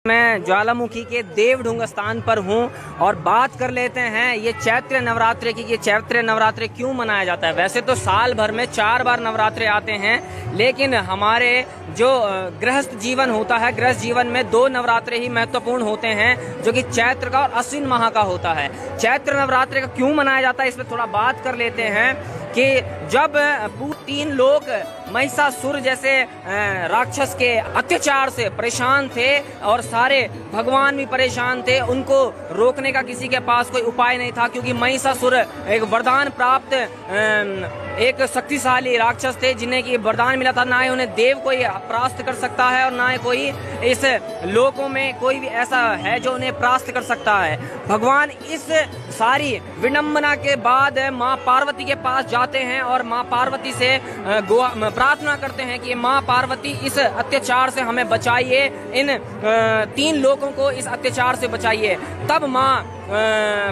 मैं ज्वालामुखी के देवढुंग स्थान पर हूं और बात कर लेते हैं ये चैत्र नवरात्रि की। ये चैत्र नवरात्रि क्यों मनाया जाता है? वैसे तो साल भर में 4 बार नवरात्रि आते हैं, लेकिन हमारे जो गृहस्थ जीवन होता है, गृहस्थ जीवन में 2 नवरात्रि ही महत्वपूर्ण होते हैं, जो कि चैत्र का और अश्विन माह का होता है। चैत्र नवरात्रि का क्यों मनाया जाता है, इस पर थोड़ा बात कर लेते हैं कि जब 3 लोग महिषासुर जैसे राक्षस के अत्याचार से परेशान थे और सारे भगवान भी परेशान थे, उनको रोकने का किसी के पास कोई उपाय नहीं था, क्योंकि महिषासुर एक वरदान प्राप्त एक शक्तिशाली राक्षस थे, जिन्हें की वरदान मिला था ना ही उन्हें देव कोई परास्त कर सकता है और ना ही कोई इस लोकों में कोई भी ऐसा है जो उन्हें परास्त कर सकता है। भगवान इस सारी विडंबना के बाद माँ पार्वती के पास जाते हैं और माँ पार्वती से प्रार्थना करते हैं कि माँ पार्वती इस अत्याचार से हमें बचाइए, इन 3 लोगों को इस अत्याचार से बचाइए। तब माँ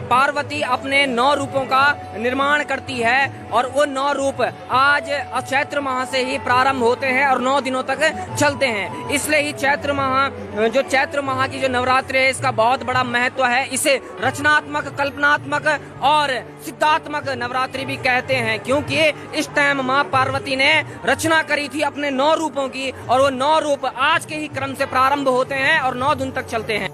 पार्वती अपने 9 रूपों का निर्माण करती है और वो 9 रूप आज चैत्र माह से ही प्रारंभ होते हैं और 9 दिनों तक चलते हैं। इसलिए ही चैत्र माह की जो नवरात्रि है, इसका बहुत बड़ा महत्व है। इसे रचनात्मक, कल्पनात्मक और सिद्धात्मक नवरात्रि भी कहते हैं, क्योंकि इस टाइम माँ पार्वती ने रचना करी थी अपने 9 रूपों की और वो 9 रूप आज के ही क्रम से प्रारंभ होते हैं और 9 दिन तक चलते हैं।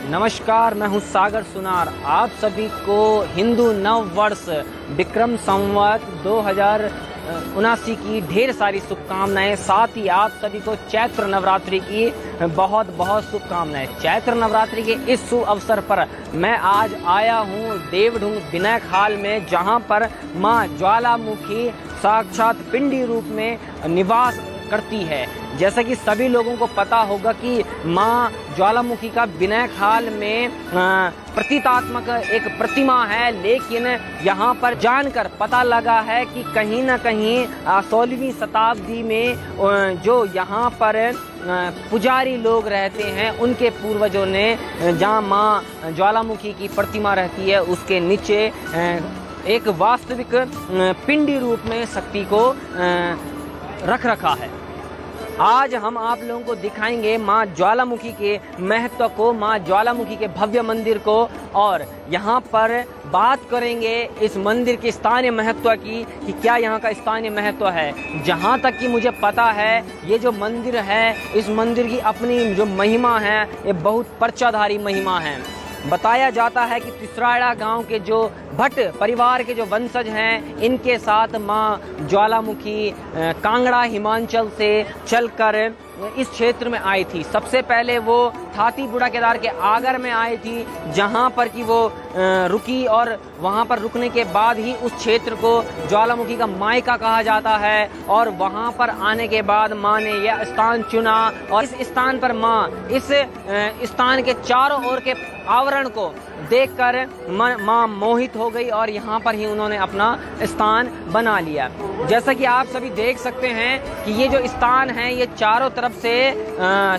नमस्कार, मैं हूं सागर सुनार। आप सभी को हिंदू नव वर्ष विक्रम संवत 2079 की ढेर सारी शुभकामनाएं। साथ ही आप सभी को चैत्र नवरात्रि की बहुत बहुत शुभकामनाएं। चैत्र नवरात्रि के इस शुभ अवसर पर मैं आज आया हूं देवढुंग विनायक हाल में, जहां पर मां ज्वालामुखी साक्षात पिंडी रूप में निवास करती है। जैसा कि सभी लोगों को पता होगा कि माँ ज्वालामुखी का विनायक हाल में प्रतीकात्मक एक प्रतिमा है, लेकिन यहाँ पर जानकर पता लगा है कि कहीं न कहीं 16वीं शताब्दी में जो यहाँ पर पुजारी लोग रहते हैं, उनके पूर्वजों ने जहाँ माँ ज्वालामुखी की प्रतिमा रहती है, उसके नीचे एक वास्तविक पिंडी रूप में शक्ति को रख रखा है। आज हम आप लोगों को दिखाएंगे माँ ज्वालामुखी के महत्व को, माँ ज्वालामुखी के भव्य मंदिर को, और यहाँ पर बात करेंगे इस मंदिर के स्थानीय महत्व की कि क्या यहाँ का स्थानीय महत्व है। जहाँ तक कि मुझे पता है, ये जो मंदिर है, इस मंदिर की अपनी जो महिमा है, ये बहुत पर्चाधारी महिमा है। बताया जाता है कि तिसराड़ा गांव के जो भट्ट परिवार के जो वंशज हैं इनके साथ माँ ज्वालामुखी कांगड़ा हिमाचल से चलकर इस क्षेत्र में आई थी। सबसे पहले वो थाती बूढ़ा केदार के आगर में आई थी, जहाँ पर कि वो रुकी और वहाँ पर रुकने के बाद ही उस क्षेत्र को ज्वालामुखी का मायका कहा जाता है। और वहाँ पर आने के बाद माँ ने यह स्थान चुना और इस स्थान पर माँ इस स्थान के चारों ओर के आवरण को देखकर माँ मोहित हो गई और यहाँ पर ही उन्होंने अपना स्थान बना लिया। जैसा कि आप सभी देख सकते हैं कि ये जो स्थान है ये चारों तरफ से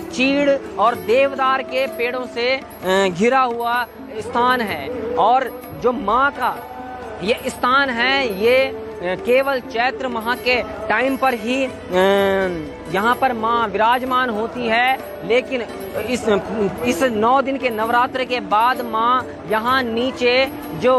चीड़ और देवदार के पेड़ों से घिरा हुआ स्थान है। और जो माँ का ये स्थान है ये केवल चैत्र माह के टाइम पर ही यहाँ पर माँ विराजमान होती है, लेकिन इस 9 दिन के नवरात्र के बाद माँ यहाँ नीचे जो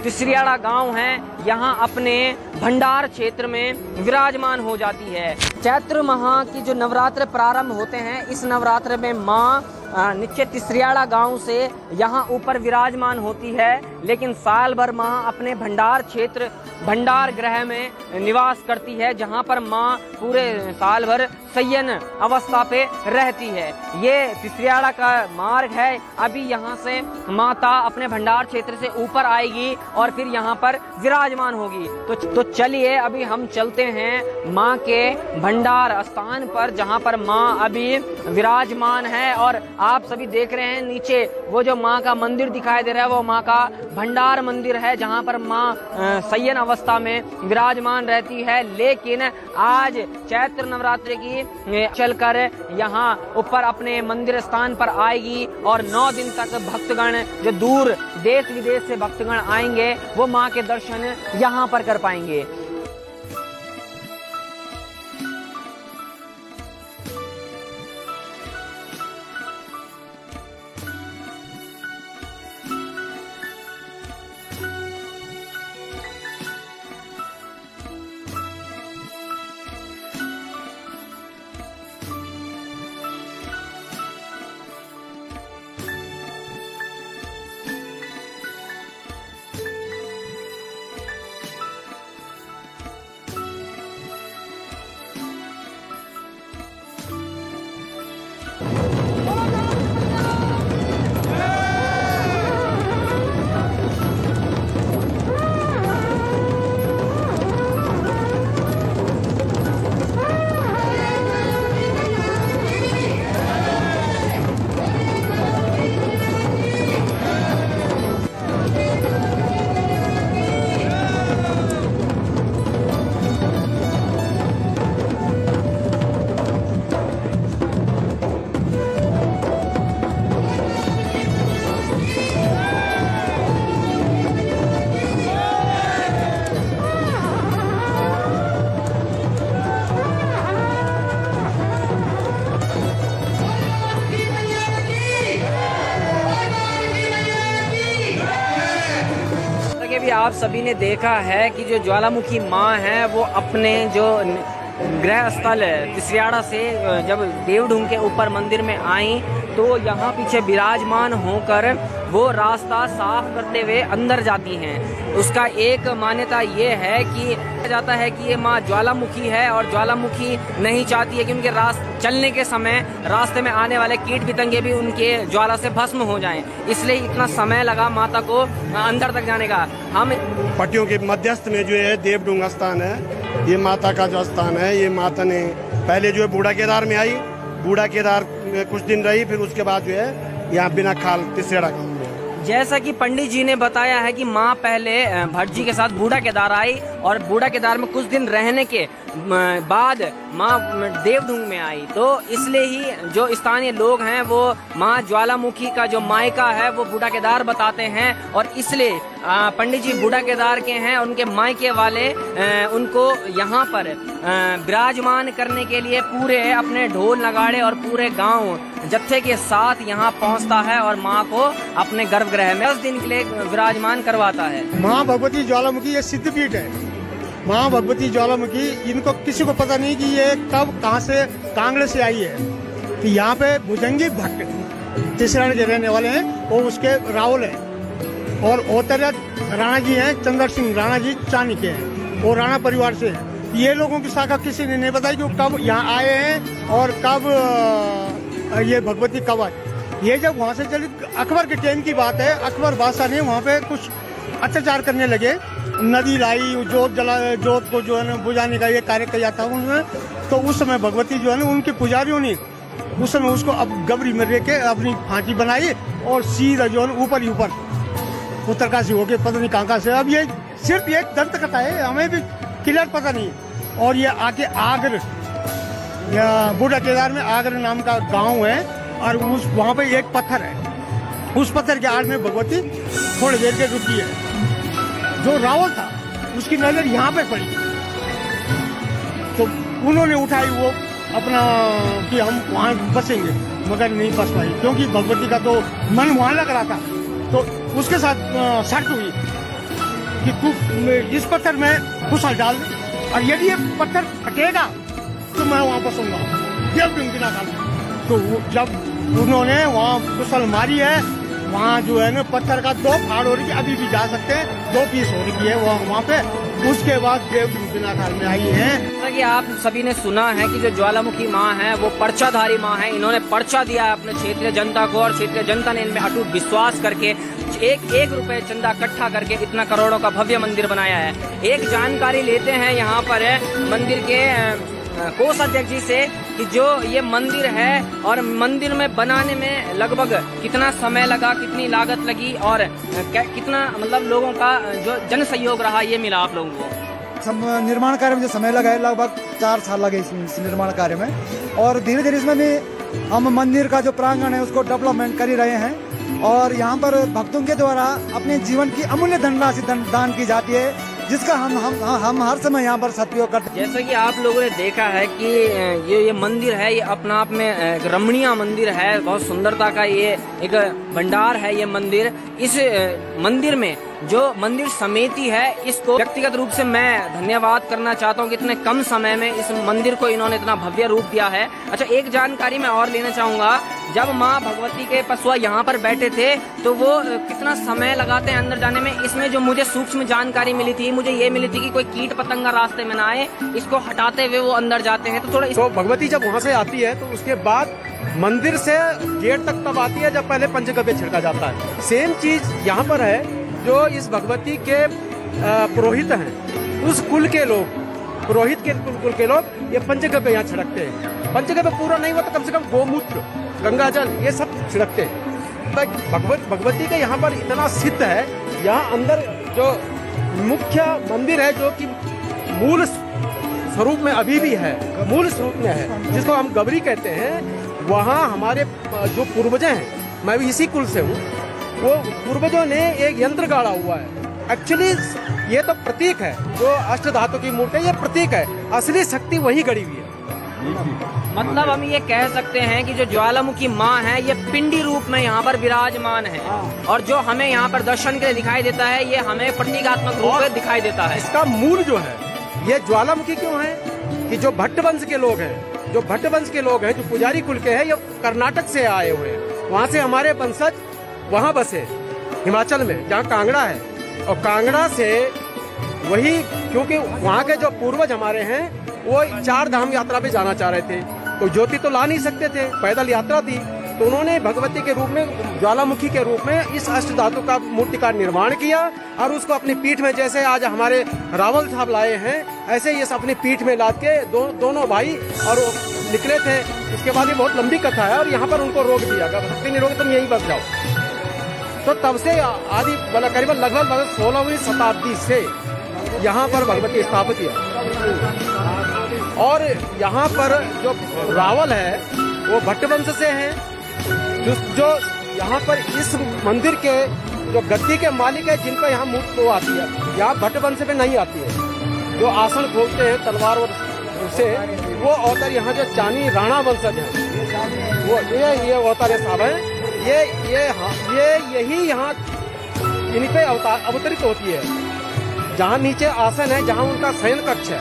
तिसरियाड़ा गांव है यहाँ अपने भंडार क्षेत्र में विराजमान हो जाती है। चैत्र माह की जो नवरात्र प्रारंभ होते हैं इस नवरात्र में माँ नीचे तिसरियाड़ा गांव से यहाँ ऊपर विराजमान होती है, लेकिन साल भर माँ अपने भंडार क्षेत्र भंडार गृह में निवास करती है, जहाँ पर माँ पूरे साल भर शय्यन अवस्था पे रहती है। ये तिसरियाड़ा का मार्ग है। अभी यहाँ से माता अपने भंडार क्षेत्र से ऊपर आएगी और फिर यहाँ पर विराजमान होगी। तो चलिए अभी हम चलते हैं माँ के भंडार स्थान पर, जहाँ पर माँ अभी विराजमान है। और आप सभी देख रहे हैं नीचे वो जो माँ का मंदिर दिखाई दे रहा है वो माँ का भंडार मंदिर है, जहाँ पर माँ शय्यन अवस्था में विराजमान रहती है। लेकिन आज चैत्र नवरात्रि की चलकर यहाँ ऊपर अपने मंदिर स्थान पर आएगी और 9 दिन तक भक्तगण जो दूर देश विदेश से भक्तगण आएंगे वो माँ के दर्शन यहाँ पर कर पाएंगे। भी आप सभी ने देखा है कि जो ज्वालामुखी माँ है वो अपने जो गृह स्थल तिसरियाड़ा से जब देवढूंग के ऊपर मंदिर में आई तो यहाँ पीछे विराजमान होकर वो रास्ता साफ करते हुए अंदर जाती हैं। उसका एक मान्यता ये है कि जाता है कि ये माँ ज्वालामुखी है और ज्वालामुखी नहीं चाहती है कि उनके चलने के समय रास्ते में आने वाले कीट पतंगे भी उनके ज्वाला से भस्म हो जाएं, इसलिए इतना समय लगा माता को अंदर तक जाने का। हम पट्टियों के मध्यस्थ में जो है देवढूंग स्थान है, ये माता का जो स्थान है, ये माता ने पहले जो है बूढ़ा केदार में आई, बूढ़ा केदार कुछ दिन रही, फिर उसके बाद जो है यहाँ बिना खाल तिसरियाड़ा गाँव में। जैसा कि पंडित जी ने बताया है कि माँ पहले भट्ट जी के साथ बूढ़ा केदार आई और बूढ़ा केदार में कुछ दिन रहने के बाद माँ देवढूंग में आई, तो इसलिए ही जो स्थानीय लोग हैं वो माँ ज्वालामुखी का जो मायका है वो बूढ़ा केदार बताते हैं। और इसलिए पंडित जी बूढ़ा केदार के हैं, उनके मायके वाले उनको यहाँ पर विराजमान करने के लिए पूरे अपने ढोल नगाड़े और पूरे गांव जत्थे के साथ यहाँ पहुँचता है और माँ को अपने गर्भगृह में 10 दिन के लिए विराजमान करवाता है। माँ भगवती ज्वालामुखी ये सिद्धपीठ है। माँ भगवती ज्वालामुखी, इनको किसी को पता नहीं कि ये कब कहाँ से कांगड़े से आई है। तो यहाँ पे भुजंगी भट्ट तिसरियाड़ा के रहने वाले हैं, वो उसके राहुल है। और औतरत राणा जी हैं, चंद्र सिंह राणा जी चाणक्य हैं और राणा परिवार से हैं। ये लोगों की शाखा किसी ने नहीं बताई कि वो कब यहाँ आए हैं और कब ये भगवती कब आई। ये जब वहाँ से चली, अकबर के टाइम की बात है, अकबर बादशाह ने वहाँ पे कुछ अत्याचार करने लगे, नदी लाई, जोत को जो है ना बुझाने का ये कार्य किया था उन्होंने। तो उस समय भगवती जो है ना उनके पुजारियों ने उस समय उसको अब गबरी में रह के अपनी फांसी बनाई और सीधा जो है ऊपर ही ऊपर उत्तरकाशी होके पता नहीं कहाँ से। अब ये सिर्फ एक दंत कथा है, हमें भी क्लियर पता नहीं। और ये आके आगर या बूढ़ा केदार में आगर नाम का गांव है और उस वहाँ पे एक पत्थर है, उस पत्थर के आड़ में भगवती थोड़ी देर के रुकी है। जो रावल था उसकी नजर यहाँ पे पड़ी तो उन्होंने उठाई वो अपना कि हम वहाँ बसेंगे, मगर नहीं बस पाई क्योंकि भगवती का तो मन वहाँ लग रहा था। तो उसके साथ शर्त हुई कि तू इस पत्थर में कुशल डाल और यदि ये पत्थर फटेगा तो मैं वहाँ बसूंगा, देव बिना डाल। तो जब उन्होंने वहाँ कुशल मारी है, वहाँ जो है ना पत्थर का 2 फाड़ हो रही है, अभी भी जा सकते हैं, 2 पीस हो रही है वहाँ पे। उसके बाद देव बिना काल में आई है। जैसा कि आप सभी ने सुना है कि जो ज्वालामुखी माँ है वो पर्चाधारी माँ है। इन्होंने पर्चा दिया है अपने क्षेत्रीय जनता को और क्षेत्रीय जनता ने इनमें अटूट विश्वास करके एक रुपए चंदा इकट्ठा करके इतना करोड़ों का भव्य मंदिर बनाया है। एक जानकारी लेते हैं यहाँ पर मंदिर के कोषाध्यक्ष जी से कि जो ये मंदिर है और मंदिर में बनाने में लगभग कितना समय लगा, कितनी लागत लगी और कितना मतलब लोगों का जो जन सहयोग रहा, ये मिला आप लोगों को? निर्माण कार्य में जो समय लगा है लगभग 4 साल लगे इस निर्माण कार्य में। और धीरे धीरे इसमें भी हम मंदिर का जो प्रांगण है उसको डेवलपमेंट कर ही रहे हैं और यहाँ पर भक्तों के द्वारा अपने जीवन की अमूल्य धनराशि दान की जाती है, जिसका हम हर समय यहाँ पर सदुपयोग करते हैं। जैसा कि आप लोगों ने देखा है कि ये मंदिर है, ये अपना आप में एक रमणीय मंदिर है, बहुत सुंदरता का ये एक भंडार है ये मंदिर। इस मंदिर में जो मंदिर समिति है इसको व्यक्तिगत रूप से मैं धन्यवाद करना चाहता हूँ कि इतने कम समय में इस मंदिर को इन्होंने इतना भव्य रूप दिया है। अच्छा, एक जानकारी मैं और लेना चाहूँगा, जब माँ भगवती के पसुआ यहाँ पर बैठे थे तो वो कितना समय लगाते हैं अंदर जाने में? इसमें जो मुझे सूक्ष्म जानकारी मिली थी, मुझे ये मिली थी कि कोई कीट पतंगा रास्ते में ना आए, इसको हटाते हुए वो अंदर जाते हैं। तो थोड़ा तो भगवती जब वहाँ से आती है तो उसके बाद मंदिर से गेट तक तब आती है जब पहले पंचगव्य छिड़का जाता है। सेम चीज यहाँ पर है। जो इस भगवती के पुरोहित हैं, उस कुल के लोग, पुरोहित के कुल के लोग ये पंचगव्य यहाँ छिड़कते हैं। पंचगव्य पूरा नहीं हुआ तो कम से कम गोमूत्र, गंगा जल, ये सब छिड़कते हैं। भगवती का यहाँ पर इतना सिद्ध है। यहाँ अंदर जो मुख्य मंदिर है जो कि मूल स्वरूप में अभी भी है, मूल स्वरूप में है, जिसको हम गबरी कहते हैं। वहाँ हमारे जो पूर्वज हैं, मैं भी इसी कुल से हूँ, वो पूर्वजों ने एक यंत्र गाड़ा हुआ है। एक्चुअली ये तो प्रतीक है, जो अष्ट धातु की मूर्ति है, ये प्रतीक है, असली शक्ति वही गड़ी हुई है। मतलब हम ये कह सकते हैं कि जो ज्वालामुखी माँ है ये पिंडी रूप में यहाँ पर विराजमान है और जो हमें यहाँ पर दर्शन के लिए दिखाई देता है ये हमें प्रतीकात्मक रूप में दिखाई देता है। इसका मूल जो है ये ज्वालामुखी क्यों है कि जो भट्ट वंश के लोग हैं, जो पुजारी कुल के हैं, ये कर्नाटक से आए हुए हैं। वहाँ से हमारे वंशज वहाँ बसे हिमाचल में, जहाँ कांगड़ा है, और कांगड़ा से वही, क्योंकि वहाँ के जो पूर्वज हमारे हैं वो 4 धाम यात्रा पे जाना चाह रहे थे, तो ज्योति तो ला नहीं सकते थे, पैदल यात्रा थी, तो उन्होंने भगवती के रूप में, ज्वालामुखी के रूप में इस अष्ट धातु का मूर्ति का निर्माण किया और उसको अपनी पीठ में, जैसे आज हमारे रावल साहब लाए हैं, ऐसे ये अपनी पीठ में लाद के दोनों भाई और निकले थे। उसके बाद ये बहुत लंबी कथा है और यहाँ पर उनको रोक दिया, अगर भक्ति नहीं रोके तुम यहीं बस जाओ। तो तब से आदि करीबन लगभग 16वीं शताब्दी से यहाँ पर भगवती स्थापित है। और यहाँ पर जो रावल है वो भट्ट वंश से हैं, जो यहाँ पर इस मंदिर के जो गद्दी के मालिक है, जिन पर यहाँ मूर्ति वो आती है, यहाँ भट्ट वंश पे नहीं आती है। जो आसन खोलते हैं तलवार और से, वो अवतार यहाँ जो चानी राणा वंशज है, वो ये अवतार साहब है, यही यहाँ इन पे अवतरित होती है। जहाँ नीचे आसन है, जहाँ उनका शयन कक्ष है,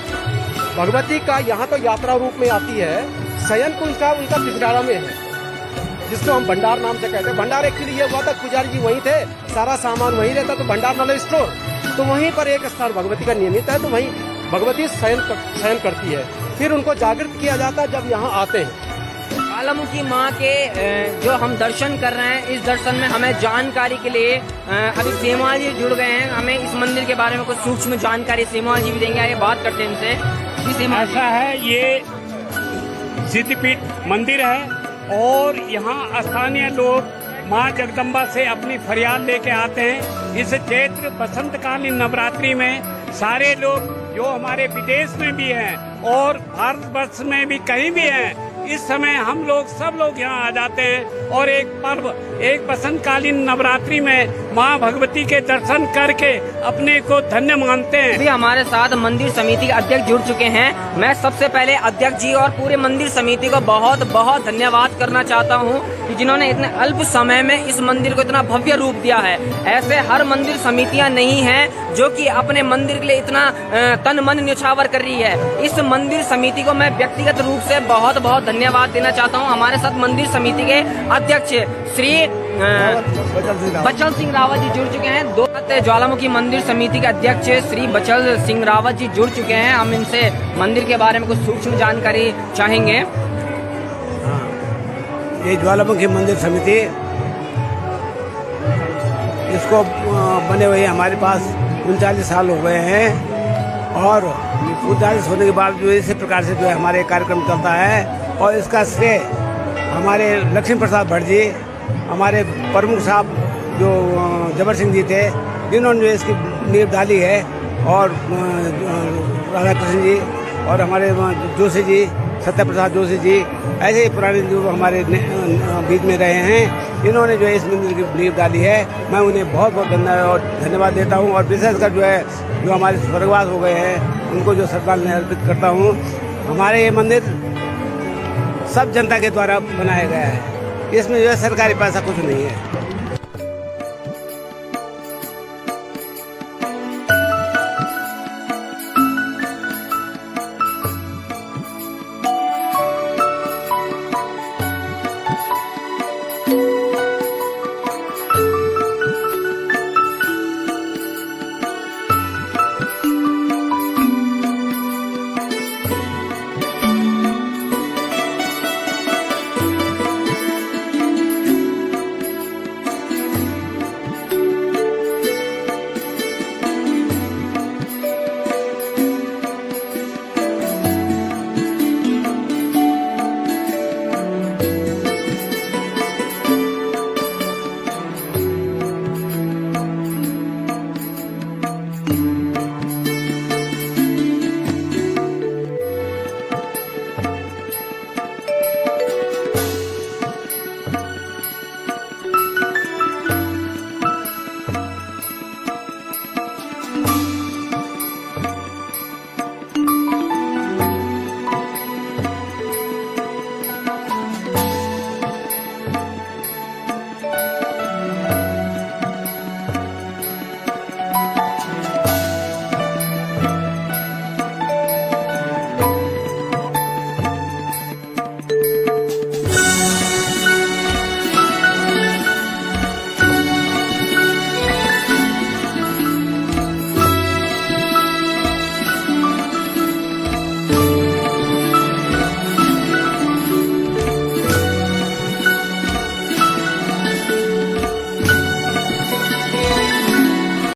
भगवती का यहाँ तो यात्रा रूप में आती है, शयन उनका पिछड़ाड़ा में है। जिसको हम भंडार नाम से कहते हैं। भंडार एक्चुअली ये हुआ था, पुजारी जी वहीं थे, सारा सामान वहीं रहता, तो भंडार मतलब स्टोर। तो वहीं पर एक स्थान भगवती का नियमित है, तो वहीं भगवती शयन करती है। फिर उनको जागृत किया जाता है जब यहाँ आते हैं। ज्वालामुखी माँ के जो हम दर्शन कर रहे हैं, इस दर्शन में हमें जानकारी के लिए अभी सेमवाल जी जुड़ गए हैं। हमें इस मंदिर के बारे में कुछ सूक्ष्म जानकारी सेमवाल जी भी देंगे। आइए बात करते हैं इनसे। जी सेमवाल जी। ऐसा है, ये सिद्धपीठ मंदिर है और यहाँ स्थानीय लोग माँ जगदम्बा से अपनी फरियाद लेके आते हैं। इस चैत्र बसंतकालीन नवरात्रि में सारे लोग जो हमारे विदेश में भी हैं और भारतवर्ष में भी कहीं भी हैं, इस समय हम लोग सब लोग यहाँ आ जाते हैं और एक पर्व, एक बसंतकालीन नवरात्रि में माँ भगवती के दर्शन करके अपने को धन्य मानते हैं। अभी हमारे साथ मंदिर समिति के अध्यक्ष जुड़ चुके हैं। मैं सबसे पहले अध्यक्ष जी और पूरे मंदिर समिति को बहुत बहुत धन्यवाद करना चाहता हूँ कि जिन्होंने इतने अल्प समय में इस मंदिर को इतना भव्य रूप दिया है। ऐसे हर मंदिर समितियाँ नहीं हैं जो कि अपने मंदिर के लिए इतना तन मन न्यौछावर कर रही है। इस मंदिर समिति को मैं व्यक्तिगत रूप से बहुत बहुत धन्यवाद देना चाहता हूं। हमारे साथ मंदिर समिति के अध्यक्ष श्री बचल सिंह रावत जी जुड़ चुके हैं। दो ज्वालामुखी मंदिर समिति के अध्यक्ष श्री बचल सिंह रावत जी जुड़ चुके हैं। हम इनसे मंदिर के बारे में कुछ सूक्ष्म जानकारी चाहेंगे। ये ज्वालामुखी मंदिर समिति, इसको बने हुए हमारे पास 39 साल हो गए हैं और 39 होने के बाद जो इसी प्रकार से जो है हमारे कार्यक्रम चलता है। और इसका श्रेय हमारे लक्ष्मी प्रसाद भट्ट जी, हमारे प्रमुख साहब जो जबर सिंह जी थे, जिन्होंने जो इसकी नींव डाली है, और राधा कृष्ण जी और हमारे जोशी जी, सत्य प्रसाद जोशी जी, ऐसे ही पुराने जो हमारे बीच में रहे हैं, इन्होंने जो है इस मंदिर की नींव डाली है। मैं उन्हें बहुत बहुत धन्यवाद देता हूँ और विशेषकर जो है जो हमारे स्वर्गवास हो गए हैं उनको जो श्रद्धांजलि अर्पित करता हूँ। हमारे ये मंदिर सब जनता के द्वारा बनाया गया है, इसमें जो है सरकारी पैसा कुछ नहीं है।